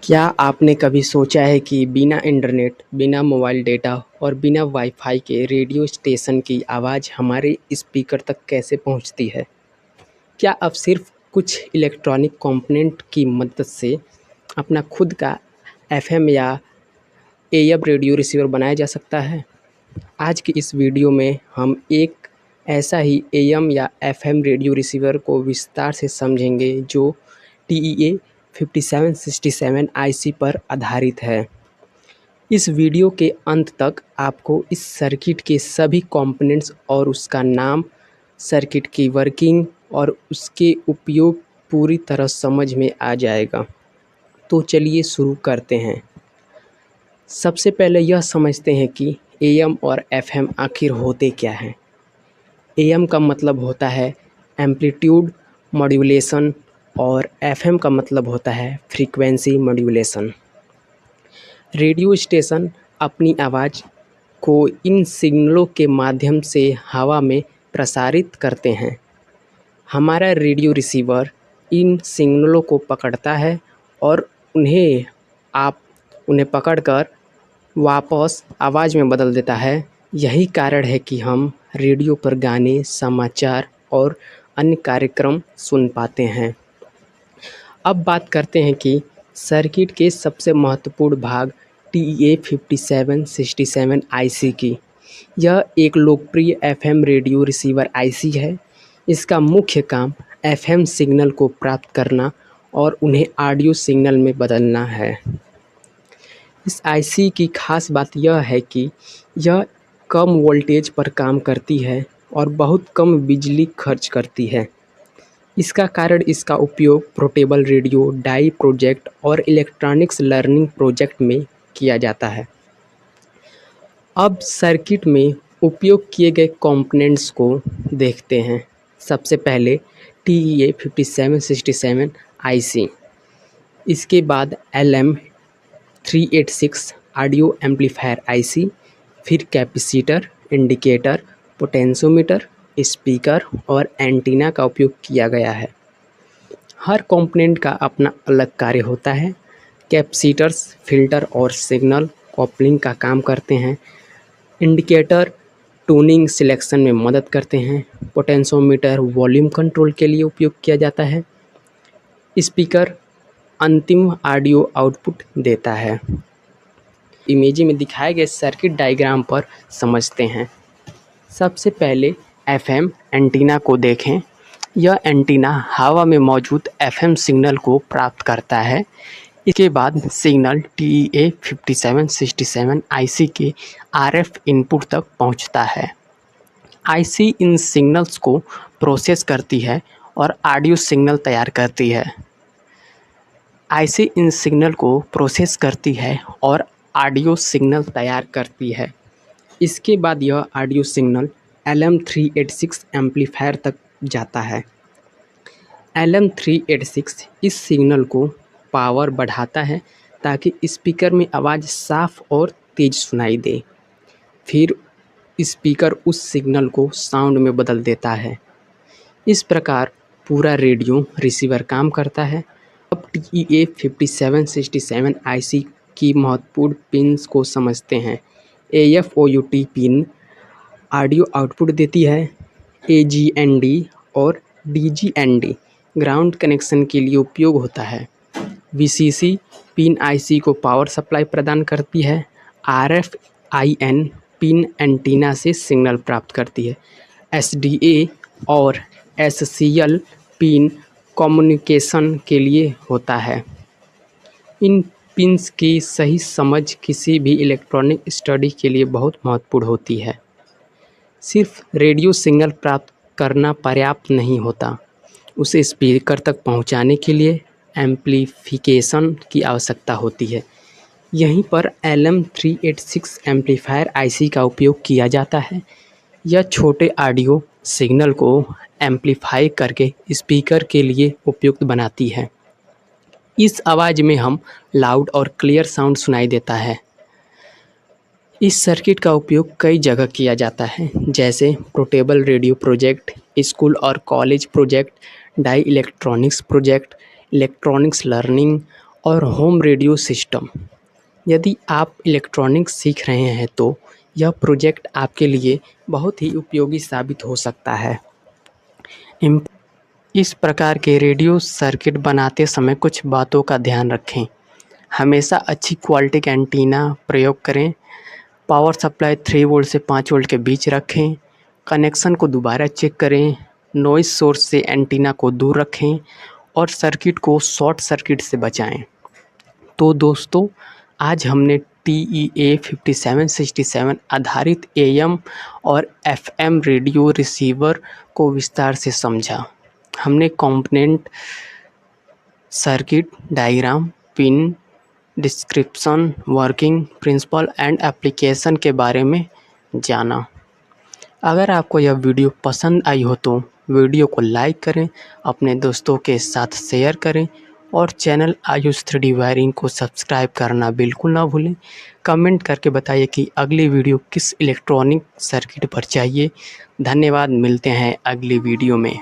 क्या आपने कभी सोचा है कि बिना इंटरनेट, बिना मोबाइल डेटा और बिना वाईफाई के रेडियो स्टेशन की आवाज़ हमारे स्पीकर तक कैसे पहुंचती है? क्या अब सिर्फ कुछ इलेक्ट्रॉनिक कंपोनेंट की मदद से अपना खुद का एफएम या एएम रेडियो रिसीवर बनाया जा सकता है? आज की इस वीडियो में हम एक ऐसा ही एएम या एफएम रेडियो रिसीवर को विस्तार से समझेंगे जो टीईए 5767 आईसी पर आधारित है। इस वीडियो के अंत तक आपको इस सर्किट के सभी कंपोनेंट्स और उसका नाम, सर्किट की वर्किंग और उसके उपयोग पूरी तरह समझ में आ जाएगा। तो चलिए शुरू करते हैं। सबसे पहले यह समझते हैं कि एएम और एफएम आखिर होते क्या हैं। एएम का मतलब होता है एम्पलीट्यूड मॉड्यूलेशन और एफएम का मतलब होता है फ्रीक्वेंसी मॉड्यूलेशन। रेडियो स्टेशन अपनी आवाज़ को इन सिग्नलों के माध्यम से हवा में प्रसारित करते हैं। हमारा रेडियो रिसीवर इन सिग्नलों को पकड़ता है और उन्हें पकड़कर वापस आवाज़ में बदल देता है। यही कारण है कि हम रेडियो पर गाने, समाचार और अन्य कार्यक्रम सुन पाते हैं। अब बात करते हैं कि सर्किट के सबसे महत्वपूर्ण भाग टीईए 5767 आईसी की। यह एक लोकप्रिय एफएम रेडियो रिसीवर आईसी है। इसका मुख्य काम एफएम सिग्नल को प्राप्त करना और उन्हें ऑडियो सिग्नल में बदलना है। इस आईसी की खास बात यह है कि यह कम वोल्टेज पर काम करती है और बहुत कम बिजली खर्च करती है। इसका कारण इसका उपयोग पोर्टेबल रेडियो, डाई प्रोजेक्ट और इलेक्ट्रॉनिक्स लर्निंग प्रोजेक्ट में किया जाता है। अब सर्किट में उपयोग किए गए कंपोनेंट्स को देखते हैं। सबसे पहले टीईए 5767 आईसी, इसके बाद LM386 ऑडियो एम्पलीफायर आईसी, फिर कैपेसिटर, इंडिकेटर, पोटेंशियोमीटर, स्पीकर और एंटीना का उपयोग किया गया है। हर कंपोनेंट का अपना अलग कार्य होता है। कैपेसिटर्स फिल्टर और सिग्नल कॉपलिंग का काम करते हैं। इंडिकेटर ट्यूनिंग सिलेक्शन में मदद करते हैं। पोटेंशियोमीटर वॉल्यूम कंट्रोल के लिए उपयोग किया जाता है। स्पीकर अंतिम ऑडियो आउटपुट देता है। इमेज में दिखाए गए सर्किट डायग्राम पर समझते हैं। सबसे पहले एफएम एंटीना को देखें। यह एंटीना हवा में मौजूद एफएम सिग्नल को प्राप्त करता है। इसके बाद सिग्नल टीईए 5767 आईसी के आरएफ इनपुट तक पहुंचता है। आईसी इन सिग्नल्स को प्रोसेस करती है और ऑडियो सिग्नल तैयार करती है। आईसी इन सिग्नल को प्रोसेस करती है और ऑडियो सिग्नल तैयार करती है। इसके बाद यह ऑडियो सिग्नल LM386 एम्पलीफायर तक जाता है। LM386 इस सिग्नल को पावर बढ़ाता है ताकि स्पीकर में आवाज़ साफ और तेज सुनाई दे। फिर स्पीकर उस सिग्नल को साउंड में बदल देता है। इस प्रकार पूरा रेडियो रिसीवर काम करता है। अब टीईए 5767 आईसी की महत्वपूर्ण पिन्स को समझते हैं। AFOUT पिन ऑडियो आउटपुट देती है। AGND और DGND ग्राउंड कनेक्शन के लिए उपयोग होता है। VCC पिन आईसी को पावर सप्लाई प्रदान करती है। RFIN पिन एंटीना से सिग्नल प्राप्त करती है। SDA और SCL पिन कम्युनिकेशन के लिए होता है। इन पिन्स की सही समझ किसी भी इलेक्ट्रॉनिक स्टडी के लिए बहुत महत्वपूर्ण होती है। सिर्फ रेडियो सिग्नल प्राप्त करना पर्याप्त नहीं होता, उसे स्पीकर तक पहुंचाने के लिए एम्प्लीफिकेशन की आवश्यकता होती है। यहीं पर LM386 एम्पलीफायर आईसी का उपयोग किया जाता है। यह छोटे ऑडियो सिग्नल को एम्पलीफाई करके स्पीकर के लिए उपयुक्त बनाती है। इस आवाज़ में हम लाउड और क्लियर साउंड सुनाई देता है। इस सर्किट का उपयोग कई जगह किया जाता है, जैसे पोर्टेबल रेडियो प्रोजेक्ट, स्कूल और college project, DIY electronics project, electronics learning और होम रेडियो सिस्टम। यदि आप इलेक्ट्रॉनिक्स सीख रहे हैं तो यह प्रोजेक्ट आपके लिए बहुत ही उपयोगी साबित हो सकता है। इस प्रकार के रेडियो सर्किट बनाते समय कुछ बातों का ध्यान रखें। हमेशा अच्छी क्वालिटी का एंटीना प्रयोग करें। पावर सप्लाई 3 वोल्ट से 5 वोल्ट के बीच रखें। कनेक्शन को दोबारा चेक करें। नॉइज़ सोर्स से एंटीना को दूर रखें और सर्किट को शॉर्ट सर्किट से बचाएं। तो दोस्तों, आज हमने TEA 5767 आधारित AM और FM रेडियो रिसीवर को विस्तार से समझा। हमने component, circuit diagram, pin description, working principle and application के बारे में जाना। अगर आपको यह वीडियो पसंद आई हो तो वीडियो को लाइक करें, अपने दोस्तों के साथ शेयर करें और चैनल आयुष 3D वायरिंग को सब्सक्राइब करना बिल्कुल ना भूलें। कमेंट करके बताइए कि अगली वीडियो किस इलेक्ट्रॉनिक सर्किट पर चाहिए। धन्यवाद, मिलते हैं अगली वीडियो में।